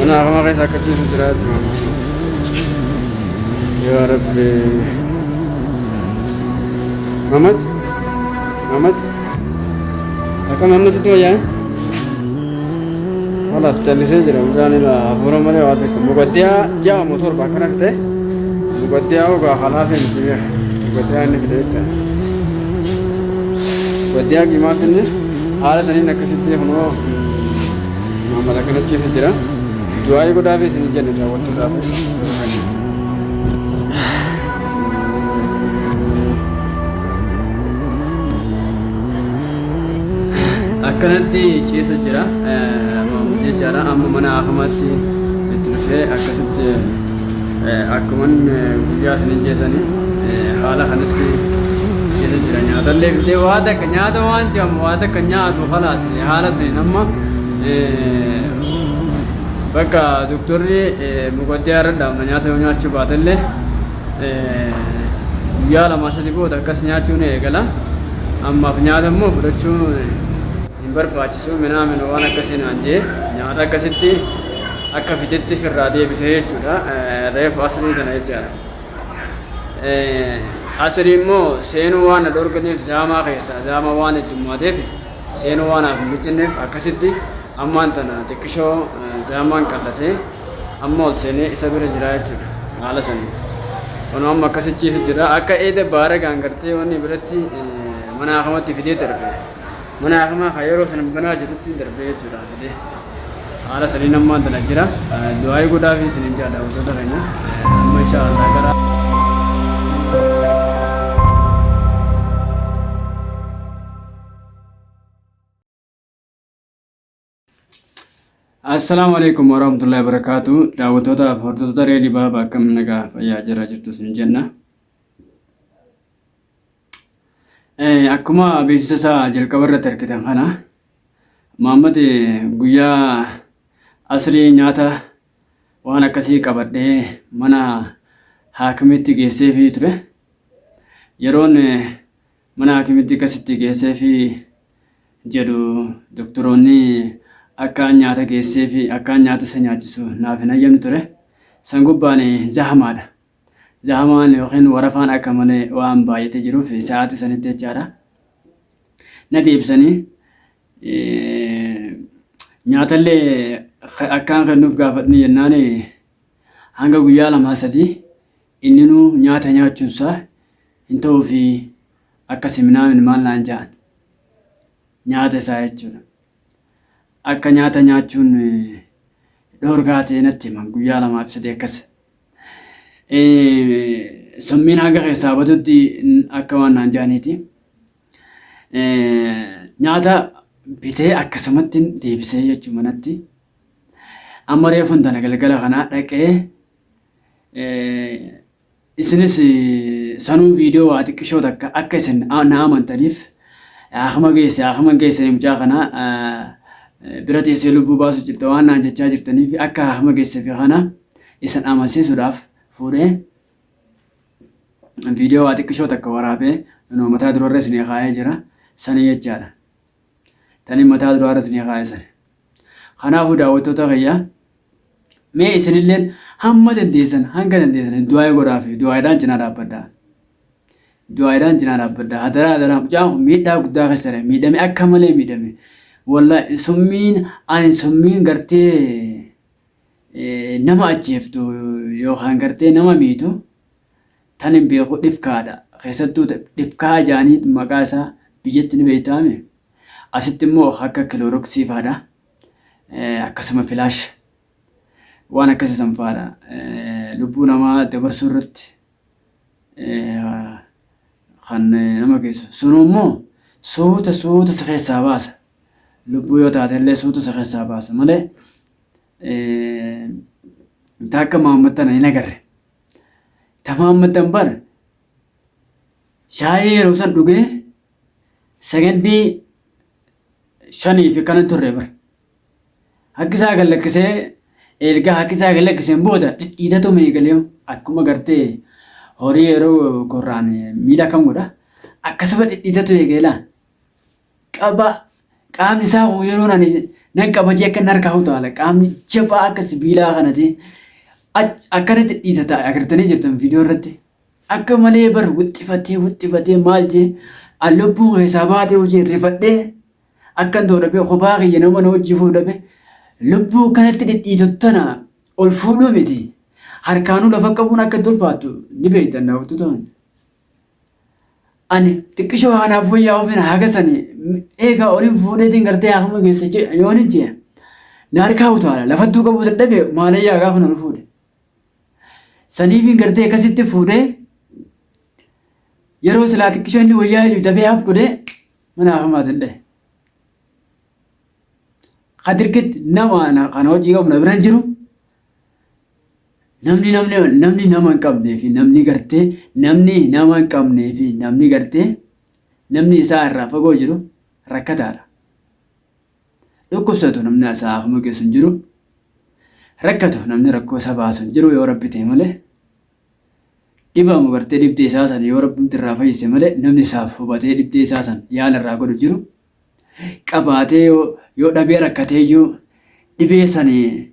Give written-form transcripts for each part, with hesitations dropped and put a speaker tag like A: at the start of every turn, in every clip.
A: أنا ما غير سكتي في زراعة يا ربي. محمد محمد أكمل محمد تتوجه خلاص جلسي جرا مجاني لا فورم مالي واتك مقديا جا موتور باكرك ده مقديا وقا خلاص نجيبه مقديا نكده مقديا كيما فيني حالة سنين نكسيتي هنو محمد أكمل تشيس جرا دعائي كودا في سنين جنة جاوت ترابه akkanatti ciisa jira jechaadha amma mana akkamatti itti dhufee akkasitti akkuman guyyaa sinin jeesanii haala kanatti ciisa jira nyaatallee fidee waa takka nyaata waan jedhamu waa takka nyaatu halaas haala sinin amma bakka doktorri muqaddiyaa irra dhaabna nyaata yoo nyaachuu baatallee guyyaa lama sadii booda akkas nyaachuun eegala ammaaf nyaata immoo fudhachuun barbaachisu minaamin waan akkasiin anjee nyaata akkasitti akka fitetti firraa deebisee jechuudha reefu asrii kana jechaadha asrii immoo seenuu waan na dhorganiif zaamaa keessaa zaama waan heddumaateef seenuu waan haaf mijinneef akkasitti ammaan tana xiqqishoo zaamaan qallatee amma ol seenee isa bira jira jechuudha haala sanii kunoo amma akkasichiisu jira akka eeda baara gaangartee wanni biratti mana akkamatti fidee darbe mana akkamaa kaayeroo sanan banaa jirutti darbee jechuudha fidee haala sanii nammaan tana jira du'aayi godhaa fi saniin jaadha wantoota keenya amma inshaallah gara Assalamu alaikum warahmatullahi wabarakatuh. Daawwattoota fi hordoftoota Reedii Baabaa akkam nagaa fayyaa jira jirtu sin jenna. Akkuma beeksisa isaa jalqaba irratti argitan kana Muhammad guyyaa asrii nyaata waan akkasii qabadhee mana haakimitti geesseefii ture. Yeroon mana haakimitti akkasitti geesseefii jedhu doktoroonni akkaan nyaata geesseefi akkaan nyaata isa nyaachisu naaf hin hayyamne ture. San gubbaan zahamaadha. Zahamaan yookiin warafaan akka malee waan baay'atee jiruuf sa'aatii sanitti jechaadha. Na deebisanii nyaatallee akkaan kennuuf gaafadhanii jennaan hanga guyyaa lamaa sadii inninuu nyaata nyaachuunsaa hin ta'uu fi akka siminaamin maal naan ja'an nyaata isaa jechuudha. Akka nyaata nyaachuun dhoorgaa ta'e natti himan guyyaa lamaaf sadii akkas. Sammiin hanga keessaa batutti akka waan naan ja'aniiti. Nyaata bitee akkasumatti deebisee jechuun manatti. Amma reefuun tana galgala kanaa dhaqee isinis sanuu viidiyoo waa xiqqishoo takka akka isin na amantaniif akkuma geessanii mucaa kanaa bira teessee lubbuu baasu jirta waan naan jechaa jirtaniif akka akkuma geesseef kana isin amansiisuudhaaf fuudhee viidiyoo waa xiqqishoo takka waraabee mataa durarra isin kaa'ee jira sanii jechaadha. Tani mataa durarra isin kaa'ee sani. Kanaafuu daawwattoota kiyyaa mee isinilleen hamma dandeessan hanga dandeessan du'aa godhaa fi du'aadhaan cinaa dhaabbadhaa. Du'aadhaan cinaa dhaabbadhaa. Hadaraa mucaan kun miidhaa guddaa keessa jira. Miidhame akka malee miidhame. Wallahi summiin gartee nama ajjeeftu yookaan gartee nama miitu tan hin beeku dhibkaadha. Keessattuu dhibkaa jaanii maqaa isaa biyyatti ni beekame. Asitti immoo akka kilooroksii fa'aadha. Akkasuma filaash waan akkasii sanfaadha. Lubbuu namaa dabarsuu irratti kan nama geessu. Sun immoo suuta isa keessaa baasa. Lubbuu yoo taate illee suuta isa keessaa baasa malee takka Muhammad tana hin agarre. Ta Muhammad tan bar shaayii yeroo san dhugee sagandii 5 fi kanan turre bar. Hakkisaa gallakkisee erga hakkisaa gallakkiseen booda dhiitatu meegalee akkuma gartee horii yeroo korraan miila kam godha akkasuma dhiitatu eegalaan qaba. Qaamni isaa yeroo nan qabajee akka harkaa utaala qaamni jabaa akka sibiilaa kanati akkanatti dhiitataa agartanii jirtan viidiyoo irratti akka malee bar wuxxifatee maal jee allubbuun keessaa baatee hojii rifadhee akkan toodhabe kophaa kiyya nama na hojii fuudhabe lubbuu kanatti dhidhiitottana ol fuudhuu miti harkaanuu lafa qabuun akka tolfaattu ni beektan naaftu ta'an. Ani xiqqishoo kanaaf wayyaa ofina haga sani eegaa oliin fuudheetiin gartee haakuma keessa yoon hin jee na harkaa utaala lafattuu qabu dadhabe maalayyaa gaafa na fuudhe. Saniifiin gartee akkasitti fuudhee yeroo silaa xiqqishoo inni wayyaa jiru dafee haaf godhee mana haakumaa danda'e. Hadirkit nama kana hojii qabu na biraan jiru namni nama hin qabnee fi namni gartee namni nama hin qabnee fi namni gartee namni isaa irraa fagoo jiru rakkataadha. Dhukkubsatu namni isaa haakuma keessa hin jiru rakkatu namni rakkoo isaa baasu hin jiru yoo rabbi ta'e malee dhibamu gartee dhibdee isaa san yoo rabbi irraa fayyise malee namni isaaf hubatee dhibdee isaa san yaala irraa godhu jiru. Qabaatee yoo dhabee rakkatee iyyuu dhibee sanii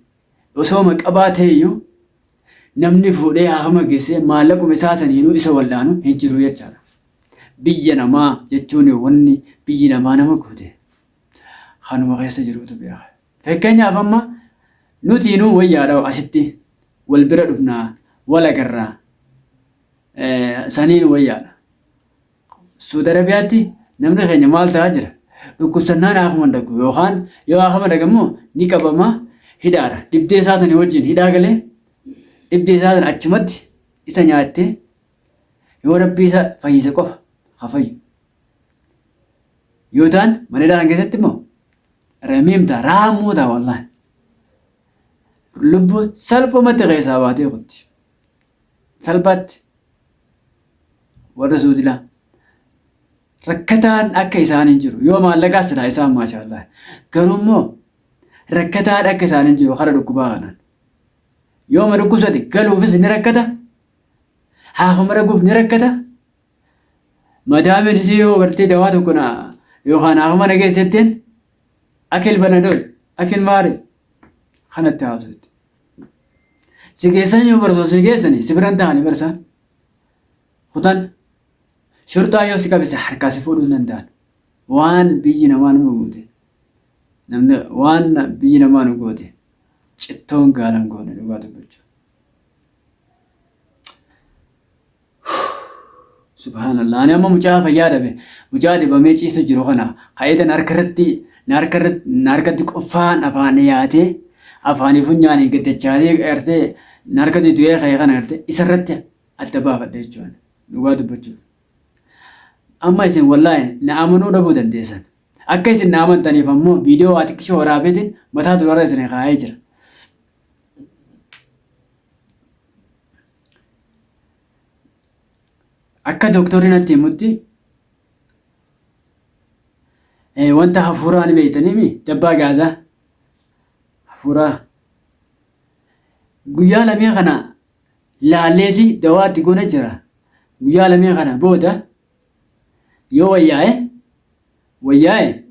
A: osooma qabaatee iyyuu namni fuudhee haakuma geessee maallaquma isaa saniinuu isa wallaanu hin jiru jechaadha. Biyya namaa jechuun wanni biyyi namaa nama guute kanuma keessa jirutu beeka. Fakkeenyaaf amma nutiinuu wayyaadha asitti wal bira dhufnaa wal agarraa saniin wayyaadha. Suudi Arabiyaatti namni keenya maal ta'aa jira? Dhukkubsannaan haakuma dhagu yookaan yoo haakuma dhagammoo ni qabama hidhaadha. Dhibdee isaa sanii wajjin hidhaa galee dhibdee isaa sana achumatti isa nyaattee yoo rabbii isa fayyise qofa haa fayyu. Yoo ta'an mana hidhaa keessatti immoo ramiimtaa raamuutaa wallaahi. Lubbuu salphumatti keessaa baatee kutti. Salphaatti warra suudilaa. Rakkataan akka isaan hin jiru yoo maallaqaas silaa isaan maashaallah garuu immoo rakkataan akka isaan hin jiru kara dhukkubaa kanaan yoo ma dhukkubsate galuufis ni rakkata haakuma dhaguuf ni rakkata madaamiin isii yoo gartee dawaa tokko na yookaan haakuma dhageessetteen akil banadool akil maari kanatti haasuutti si geessan yoo barsoo si geessani si biran ta'anii barsaan kutan shurtaa yoo si qabise harkaa si fuudhuu hin danda'an waan biyyi namaa nu goote namni waan biyyi namaa nu goote cittoon gaalan goone dhugaa dubbachuu. Subhaanallah ani amma mucaa fayyaa dhabe mucaa dhibamee ciisu jiru kana kaayatan harkatti qofaan afaan yaatee afaanii funyaanii gaddachaatee gartee harkatti du'ee ka'ee kana gartee isarratti adda baafadha jechuudha dhugaa dubbachuu. Amma isin wallaahi na amanuu dhabuu dandeessan. Akka isin na amantaniif ammoo viidiyoo waa xiqqishoo waraabeetiin mataa durarra isin kaa'ee jira. Akka dooktorri natti himutti wanta hafuuraa ni beeytaniimi jabbaa gaazaa hafuuraa guyyaa lamee kana laalleeti dawaatti gona jira. Guyyaa lamee kana booda yoo wayyaa'e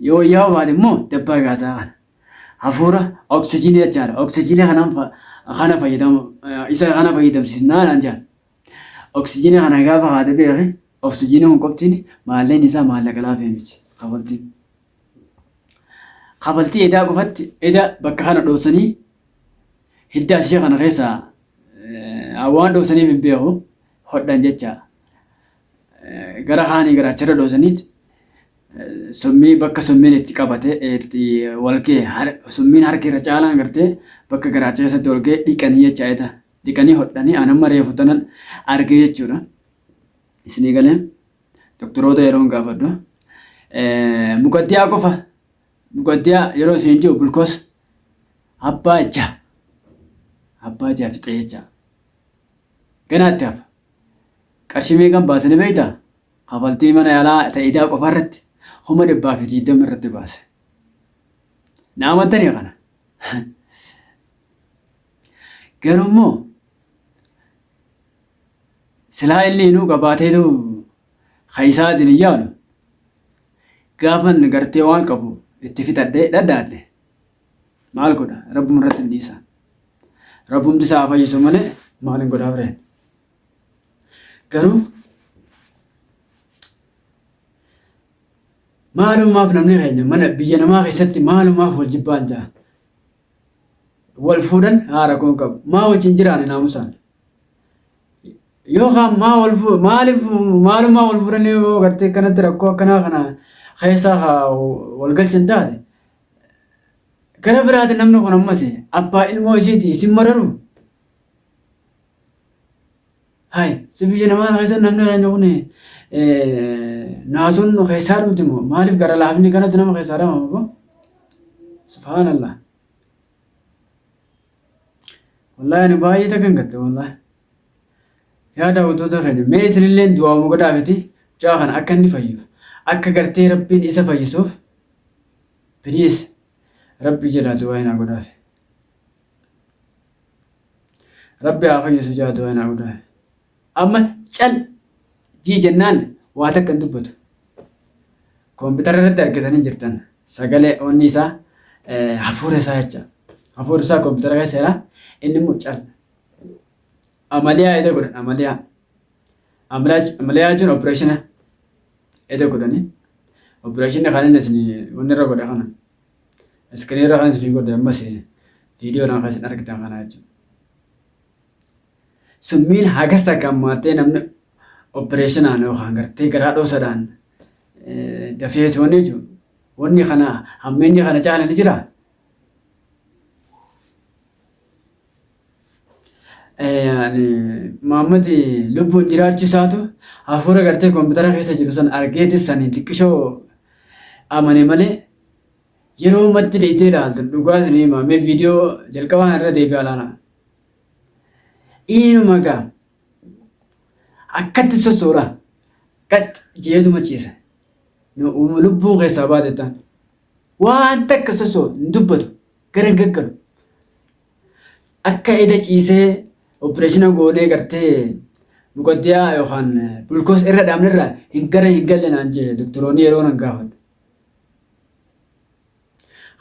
A: yoo wayyaa'u baate immoo jabbaa gaazaa kana hafuura oksijiinii jechaadha. Oksijiinii kana fayyadamu isa kana fayyadamsiisnaa naan jedhan. Oksijiinii kana gaafa haate beeke oksijiinii kun qoftiin maalleen isaa maallaqa laafee miti kabaltiin. Kabaltii edaa qofatti eda bakka kana dhoosanii hidda ishee kana keessaa waan dhoosaniif hin beeku hodhan jecha gara kaanii garaachirra dhoosaniiti summii bakka summiin itti qabate itti walgee summiin harki irra caalaan gartee bakka garaacha keessatti walgee dhiqanii jecha eda dhiqanii hodhanii anamma reefu tanan argee jechuudha. Isinii galee doktoroota yeroo gaafadhu muqaddiyaa qofa muqaddiyaa yeroo isin jiru bulkoos abbaa ijaa fixee jecha ganaatti hafa qarshii meeqan baasanii beektaa kafaltii mana yaalaa ta'idaa qofa irratti 120 irratti baase na amantanii kana garuu immoo silaa inni inuu qabaateetu kaisaatiin hin yaalu gaafan gartee waan qabu itti fixadhee dhadhaadhe maal godha rabbuma irratti hin dhiisa rabbumti isaa fayyisu malee maal hin godhaa bireen garuu maalumaaf namni keenya mana biyya namaa keessatti maalumaaf wal jibbaan jaha wal fuudhan haara kun qabu maa wajjin jiraane naamusaan yookaan maaliif maalumaa wal fuudhanii yoo gartee kanatti rakkoo akkanaa kana keessaa wal galchan taate gara biraati namni kun ammas abbaa ilmoo isiiti isin mararu hay si biyya namaa keessatti namni keenya kun naasuun keessaa dhuti moo maaliif gara laafni kanatti nama keessaa dhama subhaanallah wallahi ani baay'ee takkan gatte wallahi yaa daawwattoota keenya mee isinillee du'aa godhaafiti mucaa kana akka inni fayyuuf akka gartee rabbiin isa fayyisuuf piliis rabbi jedhaa du'aa inaa godhaaf rabbi haa fayyisu jedhaa du'aa inaa godhaaf amma cal jii jennaan waa takka hin dubbatu koompitara irratti argatanii jirtan sagalee onni isaa hafuura isaa jecha hafuura isaa koompitara keessa jira inni immoo cal amaliyaa ede godhan amaliyaa jechuun opereeshina ede godhanii opereeshina kanin isin wanni irra godha kana iskiriin irra kan isin godhe ammas viidiyoodhaan kan isin argitan kana jechuudha summiin hagas takka ammaattee namni opereeshinaan yookaan gartee garaa dhoosadhaan dafee wanni jechuudha wanni kana hammeenyi kana caalan ni jiraa Muhammad lubbuun jiraachuu isaatu hafuura gartee koompitara keessa jiru san argeetis sanii xiqqishoo amane malee yeroo matti dheeyitee ilaaltu dhugaa isinii maamee viidiyoo jalqabaan irra deebi'aa laala. Inuma gaa akkatti sossoora qat jeetuma ciisa lubbuun keessaa baatettaan waan takka sossoo hin dubbatu gara hin gaggalu akka eda ciisee opereeshina goonee gartee muqaddiyaa yookaan bulkoos irra dhaabnerraa hin galle naan jee doktoroonni yeroo nan gaafadha.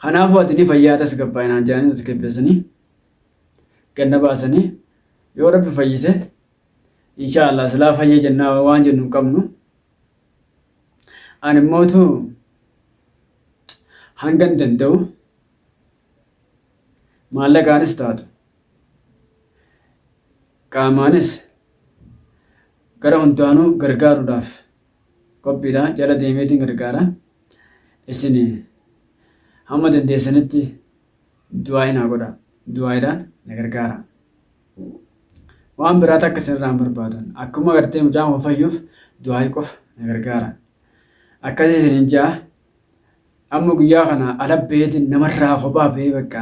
A: Kanaafuu ati ni fayyaadas gabbaa'inaan jedhanii as gabbeessanii ganna baasanii yoo rabbi fayyise inshaallah silaa fayyee jennaa waan jennu hin qabnu. Ani immootu hangan danda'u maallaqaanis taatu qaamaanis gara hundaanuu gargaaruudhaaf qophiidha jala deemeetiin gargaara isin hamma dandeessanitti du'aa inaa godha du'aadhaan na gargaara waan biraata akka isinirraa hin barbaadan akkuma gartee mucaan fayyuuf du'aa qofa na gargaara akkasii isinin ja'a amma guyyaa kana alabbeetiin namarraa kophaa ba'ee bakka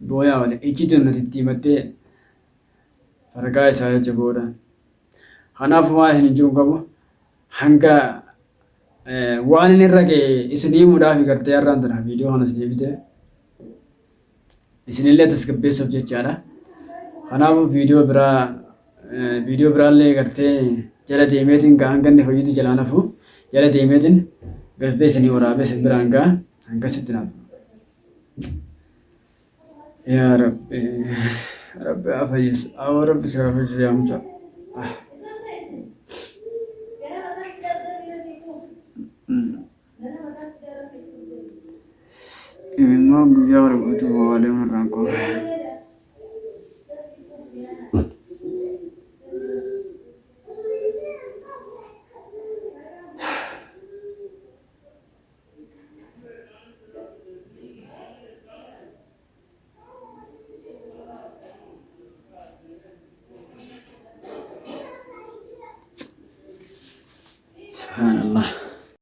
A: booyaa wale ijjitu natti itti himattee fargaa isaa jecha booda kanaaf waan isin jiru qabu hanga waan inni irra ga'e isinii muudhaaf gartee har'aan tana viidiyoo kana isinii fide isinillee tasgabbeessuuf jechaadha. Kanaaf viidiyoo biraallee gartee jala deemeetiin ga'an ganni fayyadu jalaan hafu jala deemeetiin gartee isinii waraabee isin biraan ga'a hangasitti naaf. Yaa Rabbi. Rabbi afayis, awal Rabbi serafis ya muca. Ini mau gua jawab itu bawa dia merangkul.